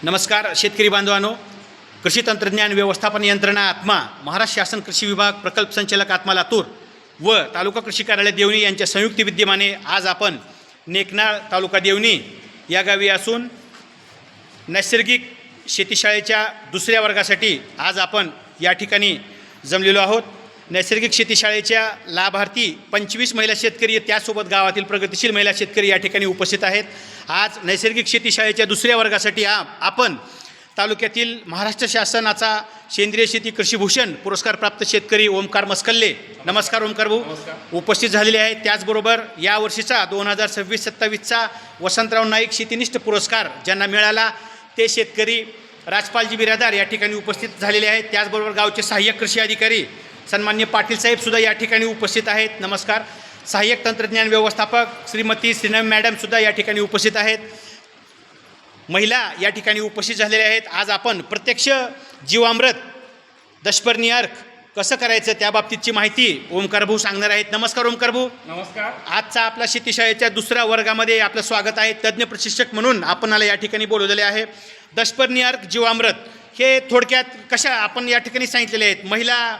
नमस्कार शेतकरी बांधवांनो, कृषी तंत्रज्ञान व्यवस्थापन यंत्रणा आत्मा, महाराष्ट्र शासन कृषी विभाग प्रकल्प संचालक आत्मा लातूर व तालुका कृषी कार्यालय देवणी यांच्या संयुक्त विद्यमाने आज आपण नेकनाळ तालुका देवणी या गावी असून नैसर्गिक शेतीशाळेच्या दुसऱ्या वर्गासाठी आज आपण या ठिकाणी जमलेलो आहोत। नैसर्गिक शेतीशाळेच्या लाभार्थी 25 महिला शेतकरी, त्यासोबत गावातील प्रगतिशील महिला शेतकरी या ठिकाणी उपस्थित आहेत। आज नैसर्गिक शेतीशाळेच्या दुसऱ्या वर्गासाठी आपण तालुक्यातील महाराष्ट्र शासनाचा सेंद्रिय शेती कृषीभूषण पुरस्कार प्राप्त शेतकरी ओमकार मस्कल्ले, नमस्कार ओमकार भाऊ, उपस्थित झालेले आहेत। त्याचबरोबर यावर्षीचा 2026-27चा वसंतराव नाईक शेतीनिष्ठ पुरस्कार ज्यांना मिळाला ते शेतकरी राजपालजी बिरादार या ठिकाणी उपस्थित झालेले आहेत। त्याचबरोबर गावचे सहाय्यक कृषी अधिकारी सन्मान्य पाटील साहेब सुद्धा या ठिकाणी उपस्थित आहेत, नमस्कार। सहाय्यक तंत्रज्ञान व्यवस्थापक श्रीमती श्रीनम मॅडम सुद्धा या ठिकाणी उपस्थित आहेत। महिला या ठिकाणी उपस्थित झालेल्या आहेत। आज आपण प्रत्यक्ष जीवामृत दशपर्णी अर्क कसं करायचं त्या बाबतीतची माहिती ओमकार भाऊ सांगणार आहेत। नमस्कार ओमकार भाऊ। नमस्कार। आजचा आपला शेतीशाळेच्या दुसऱ्या वर्गामध्ये आपलं स्वागत आहे। तज्ज्ञ प्रशिक्षक म्हणून आपणाला या ठिकाणी बोलवलेले आहे। दशपर्णी अर्क जीवामृत हे थोडक्यात कशा आपण या ठिकाणी सांगितलेले आहेत, महिला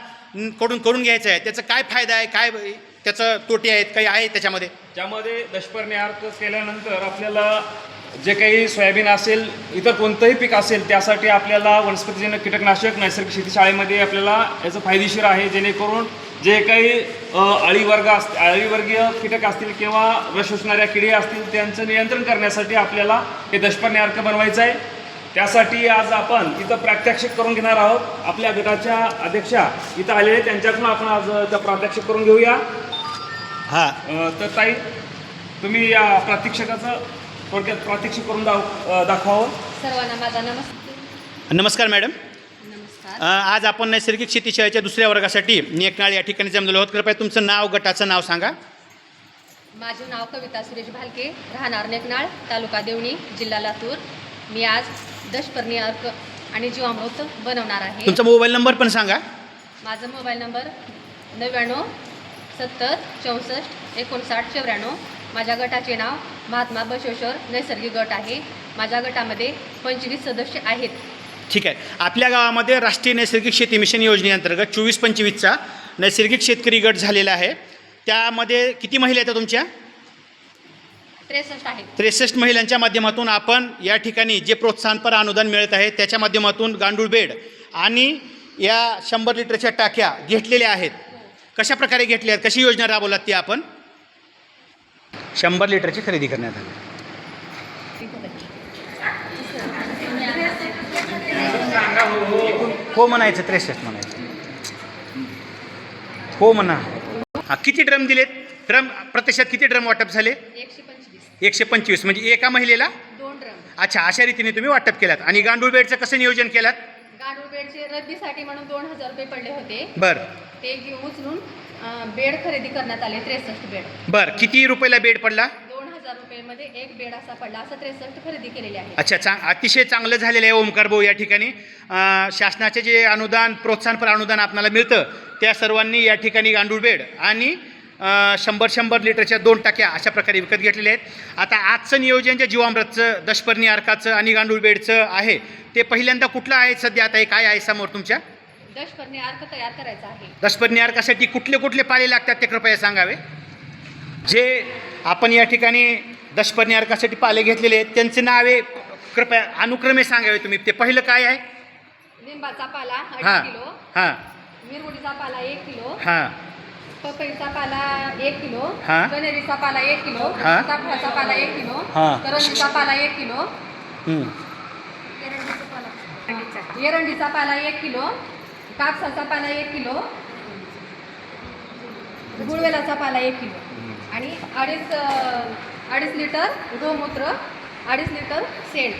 करून घ्यायचं आहे, त्याचा काय फायदा आहे, काय त्याचं तोटे आहेत, काही आहे त्याच्यामध्ये? ज्यामध्ये दशपर्णी अर्क केल्यानंतर आपल्याला जे काही सोयाबीन असेल, इतर कोणतंही पीक असेल, त्यासाठी आपल्याला वनस्पतीजन्य कीटकनाशक नैसर्गिक शेतीशाळेमध्ये आपल्याला याचं फायदेशीर आहे। जेणेकरून जे काही अळीवर्गीय कीटक असतील किंवा रस शोषणाऱ्या किडे असतील त्यांचं नियंत्रण करण्यासाठी आपल्याला हे दशपर्णी अर्क बनवायचं आहे। त्यासाठी आज आपण इथं प्रात्यक्षिक करून घेणार आहोत। आपल्या गटाच्या अध्यक्षा इथं आलेले, त्यांच्याकडून आपण आज प्रात्यक्षिक करून घेऊया। तर ताई, तुम्ही या प्रात्यक्षिकाचं थोडक्यात प्रात्यक्षिक करून दाखवावं। सर्वांना माझा नमस्ते। नमस्कार मॅडम। नमस्कार। आज आपण नैसर्गिक शेतीशाळेच्या दुसऱ्या वर्गासाठी नेकनाळ या ठिकाणी जमलेलो आहोत। कृपया तुमचं नाव, गटाचं नाव सांगा। माझे नाव कविता सुरेश भालके, राहणार नेकनाळ, तालुका देवणी, जिल्हा लातूर। मी आज दशपर्णी अर्क आणि जीवामृत बनवणार आहे। तुमचा मोबाईल नंबर पण सांगा। माझा मोबाईल नंबर 99 70 64 59 94। माझ्या गटाचे नाव महात्मा बसवेश्वर नैसर्गिक गट आहे। माझ्या गटामध्ये 25 सदस्य आहेत। ठीक आहे। आपल्या गावामध्ये राष्ट्रीय नैसर्गिक शेती मिशन योजनेअंतर्गत 24-25चा नैसर्गिक शेतकरी गट झालेला आहे। त्यामध्ये किती महिला आहेत तुमच्या? 63 आहेत। 63 महिलांच्या माध्यमातून आपण या ठिकाणी जे प्रोत्साहनपर अनुदान मिळत आहे त्याच्या माध्यमातून गांडूळ बेड आणि या 100 लिटरच्या टाक्या घेतलेल्या आहेत। कशा प्रकारे घेतल्या आहेत, कशी योजना राबवलात ती आपण? 100 लिटरची खरेदी करण्यात आली। हो म्हणायचं, 63 म्हणायचं, हो म्हणा। हां, किती ड्रम दिलेत? ड्रम प्रत्यक्षात किती ड्रम वाटप झाले? 125 म्हणजे एका महिलेला 2 ड्रम। अच्छा, अशा रीतीने तुम्ही वाटप केलात। आणि गांडूळ बेडचं कसं नियोजन केलात? गांडूळ बेडचे रद्दीसाठी म्हणून 2000 रुपये पडले होते। बरं ते घेऊन उचलून बेड खरेदी करण्यात आले, 63 बेड। बरं, किती रुपयाला बेड पडला? 2000 रुपयेमध्ये एक बेड असा पडला, असं 63 खरेदी केलेले आहे। अच्छा, अतिशय चांगलं झालेलं आहे ओमकार भाऊ। या ठिकाणी शासनाचे जे अनुदान, प्रोत्साहनपर अनुदान आपल्याला मिळतं त्या सर्वांनी या ठिकाणी गांडूळ बेड आणि 100 लिटरच्या 2 टाक्या अशा प्रकारे विकत घेतलेले आहेत। आता आजचं नियोजन जे जीवामृतचं, दशपर्णी अर्काचं आणि गांडूळ बेडचं आहे ते पहिल्यांदा कुठलं आहे सध्या? आता काय आहे समोर तुमच्या? दशपर्णी अर्क तयार करायचा आहे। दशपर्णी अर्कासाठी कुठले कुठले पाले लागतात ते कृपया सांगावे। जे आपण या ठिकाणी दशपर्णी अर्कासाठी पाले घेतलेले आहेत त्यांचे नावे कृपया अनुक्रमे सांगावे तुम्ही। ते पहिलं काय आहे? लिंबाचा पाला 2.5 किलो, हां, मिरगुडीचा पाला 1 किलो, हां, पपईचा पाला 1 किलो, हा. कनेरीचा पाला 1 किलो, हा. सीताफळाचा पाला 1 किलो, हा. करंजीचा पाला 1 किलो, एरंडीचा पाला 1 किलो, कापसाचा पाला 1 किलो, गुळवेलाचा पाला 1 किलो आणि 2.5 लिटर गोमूत्र, 2.5 लिटर शेण,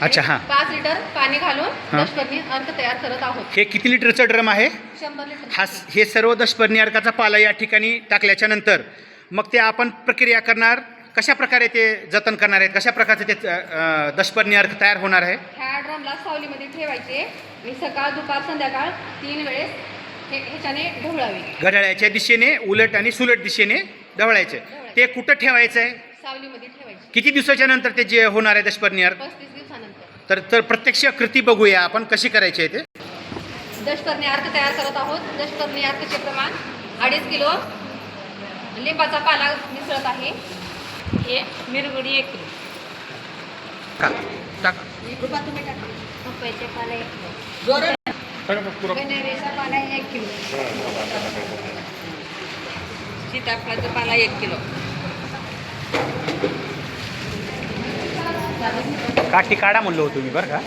अच्छा, हां, 5 लिटर पाणी घालून हा. दशपर्णी अर्क तयार करत आहोत। हे किती लिटरचं ड्रम आहे? 100 लिटर। हे सर्व दशपर्णी अर्काचा पाला या ठिकाणी टाकल्याच्या नंतर मग ते आपण प्रक्रिया करणार, कशा प्रकारे ते जतन करणार आहेत, कशा प्रकारचे ते दशपर्णी अर्क तयार होणार आहे? ह्या ड्रमला सावलीमध्ये ठेवायचे आणि सकाळ, दुपार, संध्याकाळ 3 वेळेस ह्याच्याने ढवळावे। घड्याळाच्या दिशेने उलट आणि सुलट दिशेने ढवळायचे। ते कुठं ठेवायचं आहे? सावलीमध्ये ठेवायचे। किती दिवसाच्या नंतर ते जे होणार आहे दशपर्णी अर्क? 35 दिवसानंतर। तर प्रत्यक्ष कृती बघूया आपण कशी करायची आहे ते. दशपर्णी अर्क तयार करत आहोत. दशपर्णी अर्कचे प्रमाण 2.5 किलो. लिंबाचा पाला मिसळत आहे. हे मिरगुडी 1 किलो. टाका. रुपा तुम्ही टाका. पपईचे पाला 1 किलो. कन्हेरीचा पाला 1 किलो. सीताफळाचा पाला 1 किलो. काठी काढा म्हणलो होतो मी बरं का.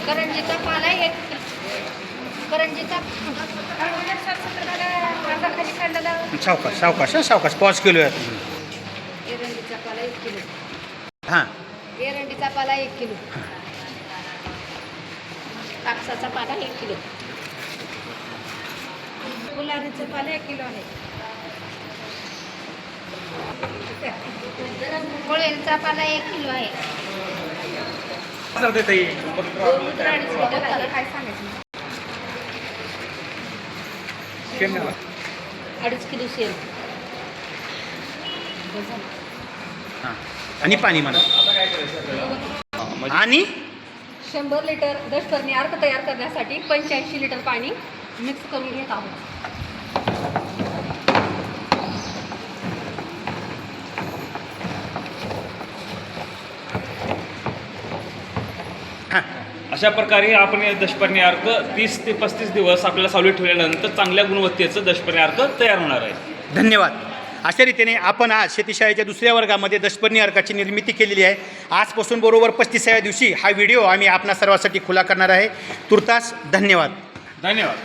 करंजीचा पाला 1 किलो. करंजीचा खाली काढलेला. सावकाश पॉज केलो आहे. एरंडीचा पाला 1 किलो. हां एरंडीचा पाला 1 किलो. कापसाचा पाला 1 किलो. फुलारीचा पाला 1 किलो आहे. कोळ्यांचा पाला 1 किलो आहे. उतराणीचं लिटर आहे. काय सांगायचं? 2.5 किलो सेल. हां आणि पाणी म्हणा. आणि 100 लिटर दशपर्णी अर्क तयार करण्यासाठी 85 लिटर पाणी मिक्स करून घेत आहोत. हां अशा प्रकारे आपण हे दशपर्णी अर्क 30 ते 35 दिवस आपल्याला सावलीत ठेवल्यानंतर चांगल्या गुणवत्तेचं दशपर्णी अर्क तयार होणार आहे. धन्यवाद. अशा रीतीने आपण आज शेतीशाळेच्या दुसऱ्या वर्गामध्ये दशपर्णी अर्काची निर्मिती केलेली आहे. आजपासून बरोबर 35व्या दिवशी हा व्हिडिओ आम्ही आपणा सर्वांसाठी खुला करणार आहे. तुर्तास धन्यवाद. धन्यवाद.